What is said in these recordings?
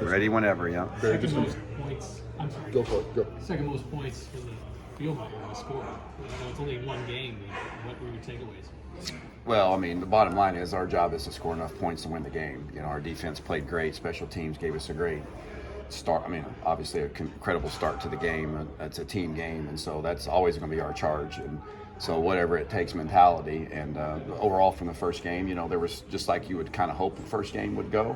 Ready whenever, yeah. Second most points. I'm sorry. Go for it. Go. Second most points for the field goal in the score. I know it's only one game, but what were your takeaways? Well, I mean, the bottom line is our job is to score enough points to win the game. You know, our defense played great. Special teams gave us a great start. I mean, obviously an incredible start to the game. It's a team game, and so that's always going to be our charge. And so whatever it takes mentality. And overall from the first game, you know, there was just like you would kind of hope the first game would go.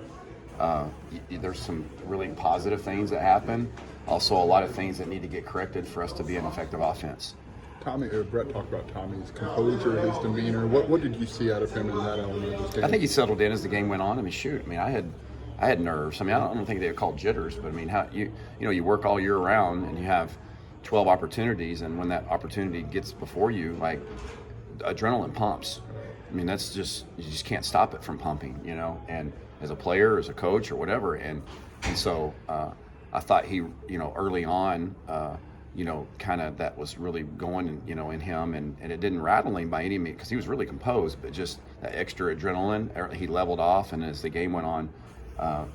There's some really positive things that happen. Also, a lot of things that need to get corrected for us to be an effective offense. Brett talked about Tommy's composure, his demeanor. What did you see out of him in that element of this game? I think he settled in as the game went on. I mean, shoot. I mean, I had nerves. I mean, I don't think they were called jitters, but I mean, how you work all year round and you have 12 opportunities, and when that opportunity gets before you, like adrenaline pumps. I mean, that's just you just can't stop it from pumping, you know. And as a player, as a coach, or whatever, and so I thought he, you know, early on. You know, kind of that was really going, you know, in him, and it didn't rattle him by any means because he was really composed, but just that extra adrenaline, he leveled off, and as the game went on,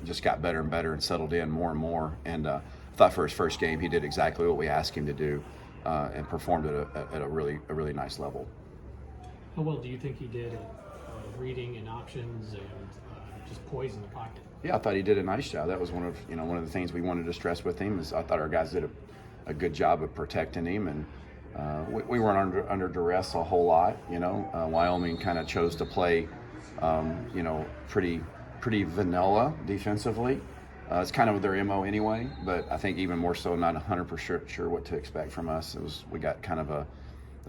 just got better and better and settled in more and more. And I thought for his first game, he did exactly what we asked him to do, and performed at a really nice level. How well do you think he did at reading and options and just poise in the pocket? Yeah, I thought he did a nice job. That was one of the things we wanted to stress with him is I thought our guys did a good job of protecting him, and we weren't under duress a whole lot. You know, Wyoming kind of chose to play, you know, pretty vanilla defensively. It's kind of their MO anyway, but I think even more so, not 100% sure what to expect from us. We got kind of a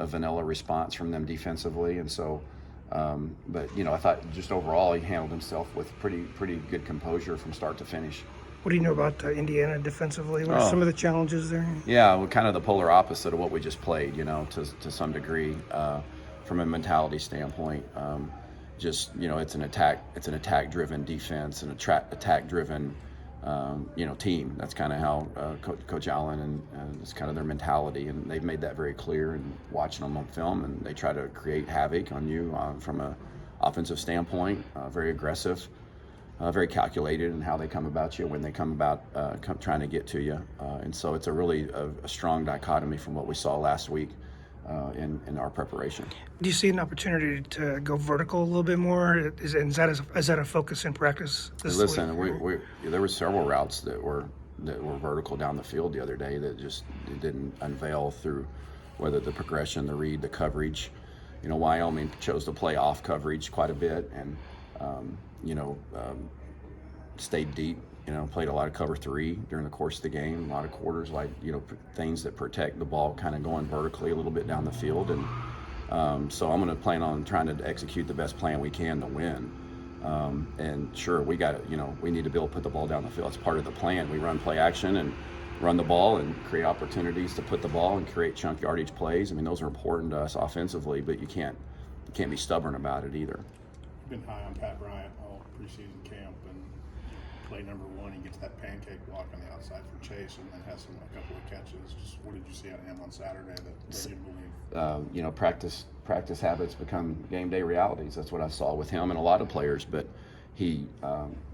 vanilla response from them defensively, and so. But you know, I thought just overall he handled himself with pretty good composure from start to finish. What do you know about Indiana defensively? What are some of the challenges there? Yeah, well, kind of the polar opposite of what we just played, you know, to some degree, from a mentality standpoint. Just, you know, it's an attack-driven defense, an attack-driven, you know, team. That's kind of how Coach Allen and it's kind of their mentality, and they've made that very clear. And watching them on film, and they try to create havoc on you from a offensive standpoint. Very aggressive. Very calculated in how they come about you when they come about trying to get to you, and so it's a really a strong dichotomy from what we saw last week in our preparation. Do you see an opportunity to go vertical a little bit more? Is that a focus in practice this week? Listen, there were several routes that were vertical down the field the other day that just didn't unveil through whether the progression, the read, the coverage. You know, Wyoming chose to play off coverage quite a bit, and you know, stayed deep, you know, played a lot of cover three during the course of the game, a lot of quarters, like, you know, things that protect the ball kind of going vertically a little bit down the field. And so I'm going to plan on trying to execute the best plan we can to win. And sure, we got to, you know, we need to be able to put the ball down the field. It's part of the plan. We run play action and run the ball and create opportunities to put the ball and create chunk yardage plays. I mean, those are important to us offensively, but you can't be stubborn about it either. Been high on Pat Bryant all preseason camp, and play number one, he gets that pancake block on the outside for Chase, and then has a couple of catches. Just what did you see out of him on Saturday that led you to believe? You know, practice habits become game day realities. That's what I saw with him and a lot of players. But he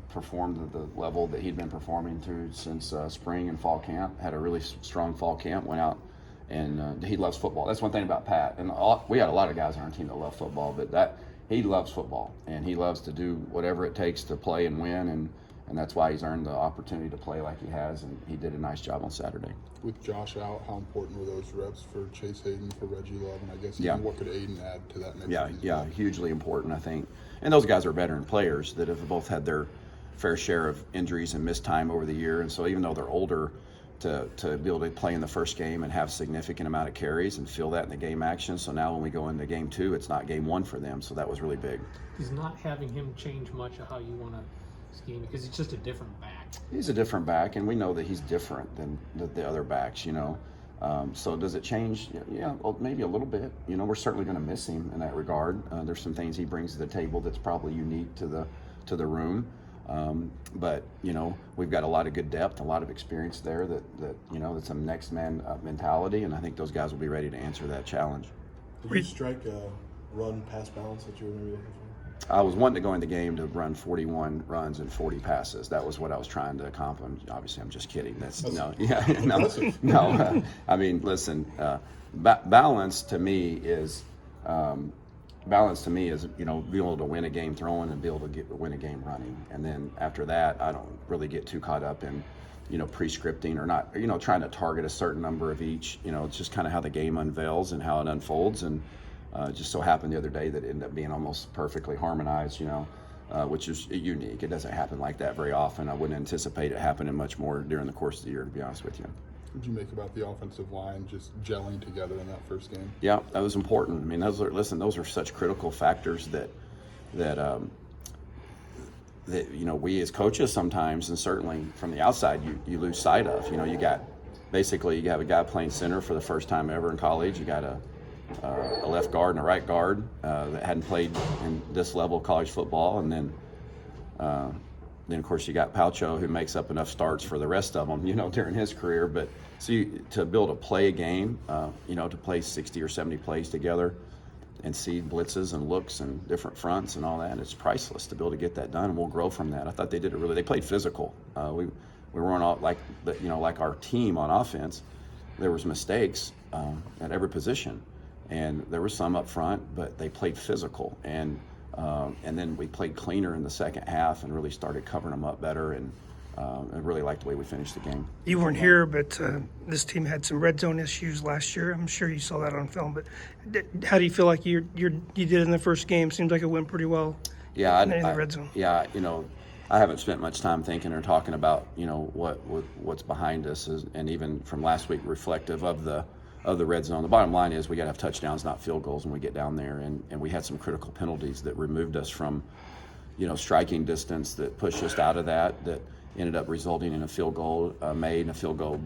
performed at the level that he'd been performing through since spring and fall camp. Had a really strong fall camp. Went out. And he loves football. That's one thing about Pat. And we had a lot of guys on our team that love football, but he loves football, and he loves to do whatever it takes to play and win, and that's why he's earned the opportunity to play like he has, and he did a nice job on Saturday. With Josh out, how important were those reps for Chase Hayden, for Reggie Love, and I guess what could Aiden add to that next season? Yeah, hugely important, I think. And those guys are veteran players that have both had their fair share of injuries and missed time over the year, and so even though they're older, to be able to play in the first game and have significant amount of carries and feel that in the game action. So now when we go into game two, it's not game one for them. So that was really big. Does not having him change much of how you want to scheme, because he's just a different back? He's a different back, and we know that he's different than the other backs, you know. So does it change? Yeah, maybe a little bit. You know, we're certainly going to miss him in that regard. There's some things he brings to the table that's probably unique to the room. But you know, we've got a lot of good depth, a lot of experience there that you know, that's a next man mentality, and I think those guys will be ready to answer that challenge. Did you strike a run pass balance that you were maybe looking for? I was wanting to go in the game to run 41 runs and 40 passes. That was what I was trying to accomplish. Obviously, I'm just kidding. That's no, yeah, no. I mean, listen, balance to me is being able to win a game throwing and be able to win a game running. And then after that, I don't really get too caught up in pre-scripting or not, trying to target a certain number of each. It's just kind of how the game unveils and how it unfolds. And it just so happened the other day that it ended up being almost perfectly harmonized, which is unique. It doesn't happen like that very often. I wouldn't anticipate it happening much more during the course of the year, to be honest with you. What did you make about the offensive line just gelling together in that first game? Yeah, that was important. I mean, those are such critical factors that we as coaches sometimes, and certainly from the outside, you lose sight of. You have a guy playing center for the first time ever in college. You got a left guard and a right guard that hadn't played in this level of college football, and then of course you got Palcho, who makes up enough starts for the rest of them, during his career. But to be able to play a game, to play 60 or 70 plays together and see blitzes and looks and different fronts and all that, it's priceless to be able to get that done. And we'll grow from that. I thought they did it they played physical. We weren't all like our team on offense. There was mistakes at every position. And there was some up front, but they played physical. And then we played cleaner in the second half and really started covering them up better. And I really liked the way we finished the game. You weren't here, but this team had some red zone issues last year. I'm sure you saw that on film. But how do you feel like you did in the first game? Seems like it went pretty well. Yeah, in the red zone. Yeah, I haven't spent much time thinking or talking about what's behind us, and even from last week, reflective of the red zone. The bottom line is we got to have touchdowns, not field goals, when we get down there. And we had some critical penalties that removed us from, striking distance, that pushed us out of that ended up resulting in a field goal made and a field goal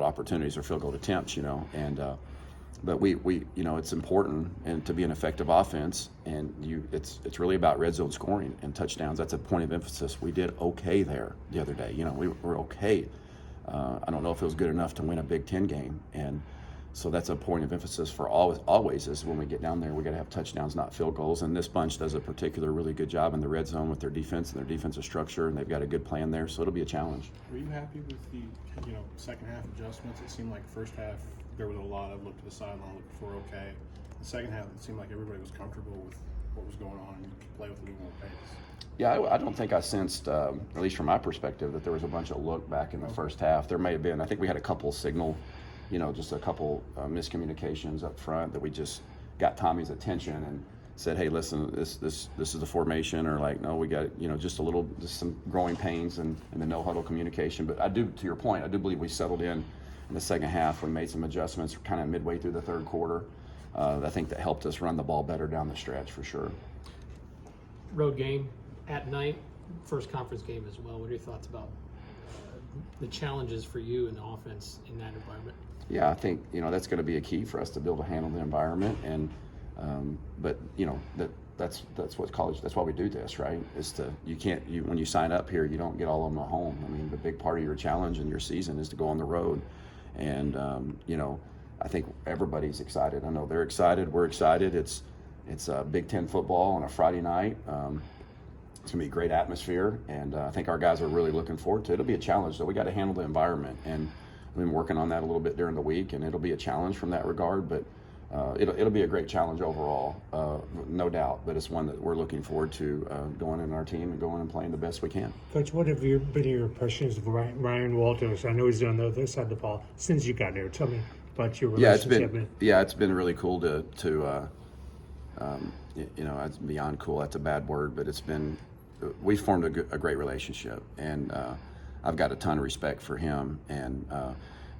opportunities or field goal attempts. But we it's important and to be an effective offense, and it's really about red zone scoring and touchdowns. That's a point of emphasis. We did okay there the other day. We were okay. I don't know if it was good enough to win a Big Ten game, and so that's a point of emphasis for always is when we get down there, we got to have touchdowns, not field goals. And this bunch does a particular really good job in the red zone with their defense and their defensive structure, and they've got a good plan there. So it'll be a challenge. Were you happy with the second half adjustments? It seemed like first half there was a lot of look to the sideline, look for okay. The second half it seemed like everybody was comfortable with what was going on and could play with a little more pace. Yeah, I don't think I sensed, at least from my perspective, that there was a bunch of look back in the first half. There may have been. I think we had a couple signal, just a couple miscommunications up front that we just got Tommy's attention and said, hey, listen, this is the formation, or like, no, we got, just some growing pains and the no huddle communication. But to your point, I do believe we settled in the second half. We made some adjustments kind of midway through the third quarter. I think that helped us run the ball better down the stretch for sure. Road game at night, first conference game as well. What are your thoughts about the challenges for you in the offense in that environment? Yeah, I think that's going to be a key for us to be able to handle the environment, and but that's what college. That's why we do this, right? Is when you sign up here, you don't get all of them at home. I mean, the big part of your challenge in your season is to go on the road, and I think everybody's excited. I know they're excited. We're excited. It's Big Ten football on a Friday night. It's going to be a great atmosphere, and I think our guys are really looking forward to it. It'll be a challenge, so we got to handle the environment, and we've been working on that a little bit during the week, and it'll be a challenge from that regard, but it'll be a great challenge overall, no doubt, but it's one that we're looking forward to going in our team and going and playing the best we can. Coach, what have been your impressions of Ryan Walters? I know he's on the other side of the ball since you got there. Tell me about your relationship. It's been really cool to it's beyond cool. That's a bad word, but we formed a great relationship, and I've got a ton of respect for him, and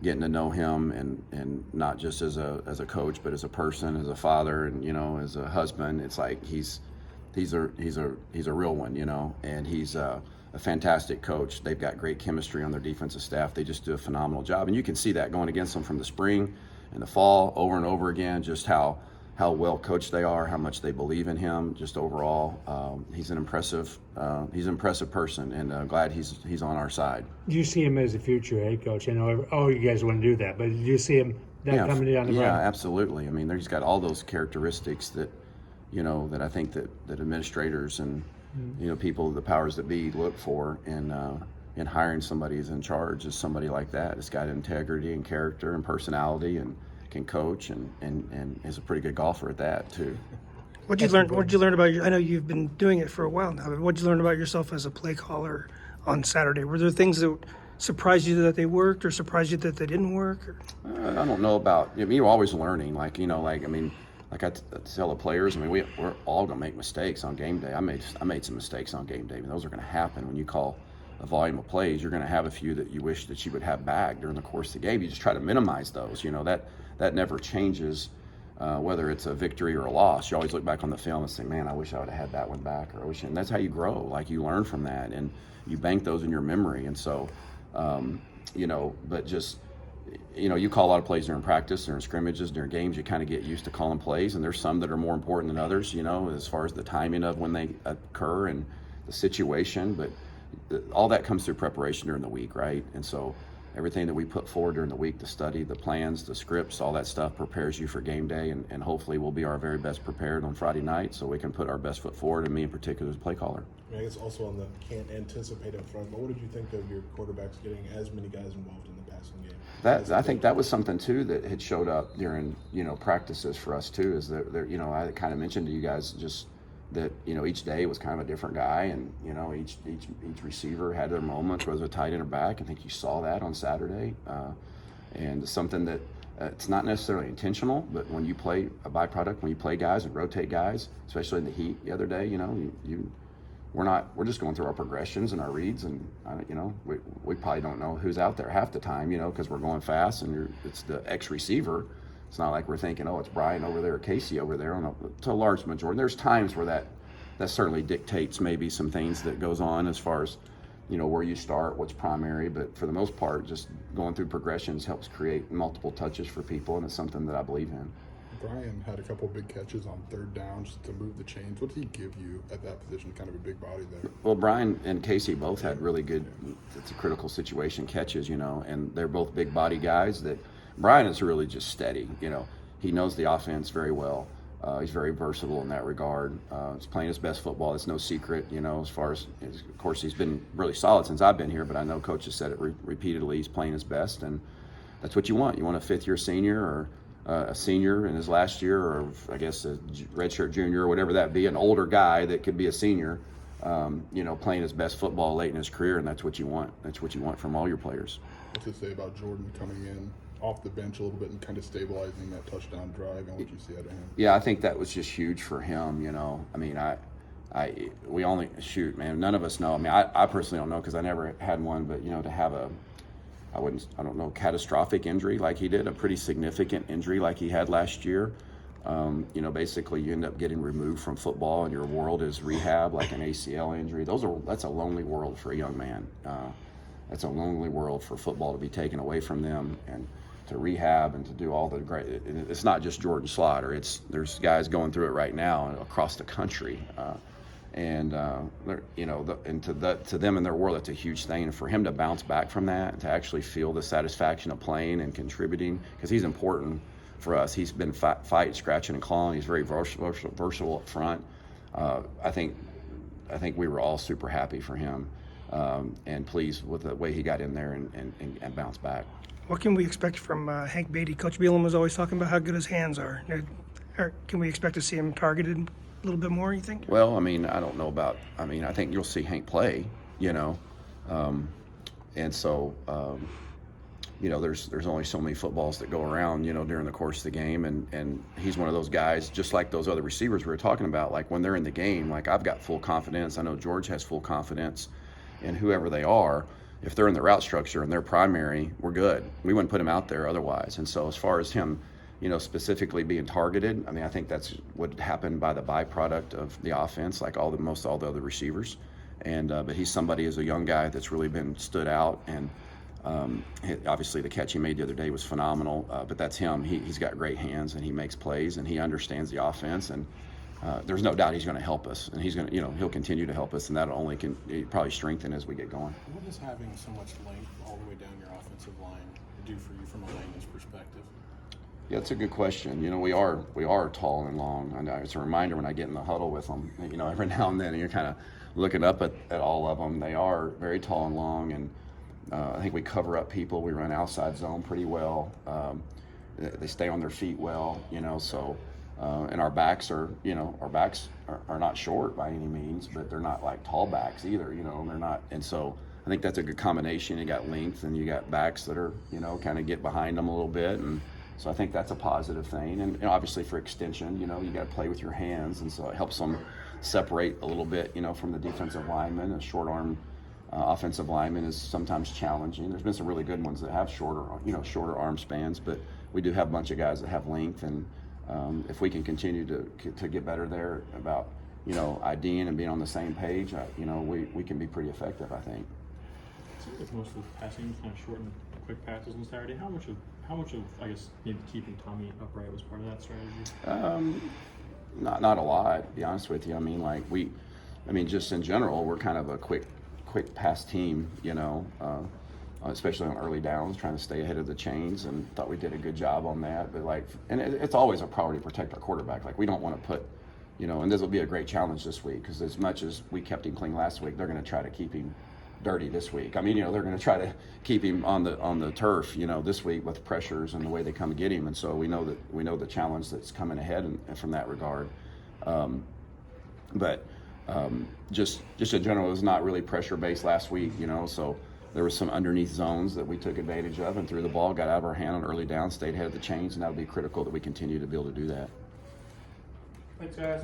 getting to know him, and not just as a coach, but as a person, as a father, and as a husband. It's like he's a real one, and he's a fantastic coach. They've got great chemistry on their defensive staff. They just do a phenomenal job, and you can see that going against them from the spring and the fall over and over again, just how well coached they are, how much they believe in him. Just overall, he's an impressive person, and I'm glad he's on our side. Do you see him as a future head coach? I know all you guys want to do that, but do you see him coming down the road? Yeah, absolutely. I mean, he's got all those characteristics that that I think that administrators and people, the powers that be, look for in hiring somebody who's in charge is somebody like that. It's got integrity and character and personality and can coach and is a pretty good golfer at that too. What'd you learn about I know you've been doing it for a while now, but what'd you learn about yourself as a play caller on Saturday? Were there things that surprised you that they worked, or surprised you that they didn't work? Or? I don't know about. I mean, you're always learning. Like I tell the players. I mean, we're all gonna make mistakes on game day. I made some mistakes on game day, and those are gonna happen when you call a volume of plays. You're gonna have a few that you wish that you would have back during the course of the game. You just try to minimize those. That never changes. Whether it's a victory or a loss, you always look back on the film and say, man, I wish I would have had that one back, and that's how you grow. Like, you learn from that and you bank those in your memory. And so, but just, you call a lot of plays during practice, during scrimmages, during games, you kind of get used to calling plays, and there's some that are more important than others, as far as the timing of when they occur and the situation, but all that comes through preparation during the week, right? And so everything that we put forward during the week, the study, the plans, the scripts, all that stuff prepares you for game day, and hopefully we'll be our very best prepared on Friday night so we can put our best foot forward, and me in particular as a play caller. I guess also on the can't anticipate up front, but what did you think of your quarterbacks getting as many guys involved in the passing game? I think that was something too that had showed up during practices for us too. Is that I kind of mentioned to you guys just that each day was kind of a different guy, and each receiver had their moments, whether it was a tight end or back. I think you saw that on Saturday, and something that it's not necessarily intentional, but when you play a byproduct, when you play guys and rotate guys, especially in the heat the other day, we're just going through our progressions and our reads, and we probably don't know who's out there half the time, because we're going fast, and it's the X receiver. It's not like we're thinking, oh, it's Brian over there or Casey over there. To a large majority, there's times where that certainly dictates maybe some things that goes on as far as where you start, what's primary. But for the most part, just going through progressions helps create multiple touches for people, and it's something that I believe in. Brian had a couple big catches on third down just to move the chains. What did he give you at that position? Kind of a big body there. Well, Brian and Casey both had really good, it's a critical situation catches, and they're both big body guys. That Brian is really just steady. He knows the offense very well. He's very versatile in that regard. He's playing his best football. It's no secret, as far as, of course, he's been really solid since I've been here, but I know Coach has said it repeatedly. He's playing his best, and that's what you want. You want a fifth-year senior or a senior in his last year, or I guess a redshirt junior or whatever that be, an older guy that could be a senior, playing his best football late in his career, and that's what you want. That's what you want from all your players. What's it say about Jordan coming in off the bench a little bit and kind of stabilizing that touchdown drive, and what you see out of him? Yeah, I think that was just huge for him. I mean, we only shoot, man. None of us know. I mean, I personally don't know because I never had one, but to have I don't know, catastrophic injury like he did, a pretty significant injury like he had last year. Basically you end up getting removed from football, and your world is rehab, like an ACL injury. That's a lonely world for a young man. That's a lonely world for football to be taken away from them and to rehab and to do all the great. It's not just Jordan Slaughter. There's guys going through it right now across the country, and to them in their world, that's a huge thing. And for him to bounce back from that and to actually feel the satisfaction of playing and contributing, because he's important for us. He's been fighting, scratching, and clawing. He's very versatile up front. I think we were all super happy for him, and pleased with the way he got in there and bounced back. What can we expect from Hank Beatty? Coach Beelum was always talking about how good his hands are. Can we expect to see him targeted a little bit more, you think? Well, I mean, I don't know about. I mean, I think you'll see Hank play, and so there's only so many footballs that go around, during the course of the game, and he's one of those guys, just like those other receivers we were talking about. Like when they're in the game, like I've got full confidence. I know George has full confidence in whoever they are. If they're in the route structure and they're primary, we're good. We wouldn't put him out there otherwise. And so as far as him, specifically being targeted, I mean, I think that's what happened by the byproduct of the offense, like all the other receivers. And but he's somebody as a young guy that's really been stood out. And obviously the catch he made the other day was phenomenal. But that's him. He's got great hands, and he makes plays, and he understands the offense. And there's no doubt he's going to help us, and he's going to, he'll continue to help us, and that'll only probably strengthen as we get going. What does having so much length all the way down your offensive line do for you from a lameness perspective? Yeah, it's a good question. You know, we are tall and long. And it's a reminder when I get in the huddle with them. You know, every now and then, and you're kind of looking up at all of them. They are very tall and long, and I think we cover up people. We run outside zone pretty well. They stay on their feet well. You know, so and our backs are not short by any means, but they're not like tall backs either. You know, they're not, and so I think that's a good combination. You got length and you got backs that are, you know, kind of get behind them a little bit, and so I think that's a positive thing. And obviously for extension, you know, you got to play with your hands, and so it helps them separate a little bit, you know, from the defensive lineman. A short arm offensive lineman is sometimes challenging. There's been some really good ones that have shorter arm spans, but we do have a bunch of guys that have length, and if we can continue to get better there about, you know, IDing and being on the same page, you know, we can be pretty effective, I think. It seems like most of the passing was kind of short and quick passes on Saturday. How much of I guess maybe keeping Tommy upright was part of that strategy? Not a lot, to be honest with you. I mean, just in general, we're kind of a quick pass team, you know, especially on early downs, trying to stay ahead of the chains, and thought we did a good job on that. But it's always a priority to protect our quarterback. Like, we don't want to put, you know, and this will be a great challenge this week, because as much as we kept him clean last week, they're going to try to keep him dirty this week. I mean, you know, they're going to try to keep him on the turf, you know, this week with pressures and the way they come to get him, and so we know the challenge that's coming ahead and from that regard. Just in general, it was not really pressure based last week, you know, so there were some underneath zones that we took advantage of and threw the ball, got out of our hand on early down, stayed ahead of the chains, and that would be critical that we continue to be able to do that. Thanks, guys.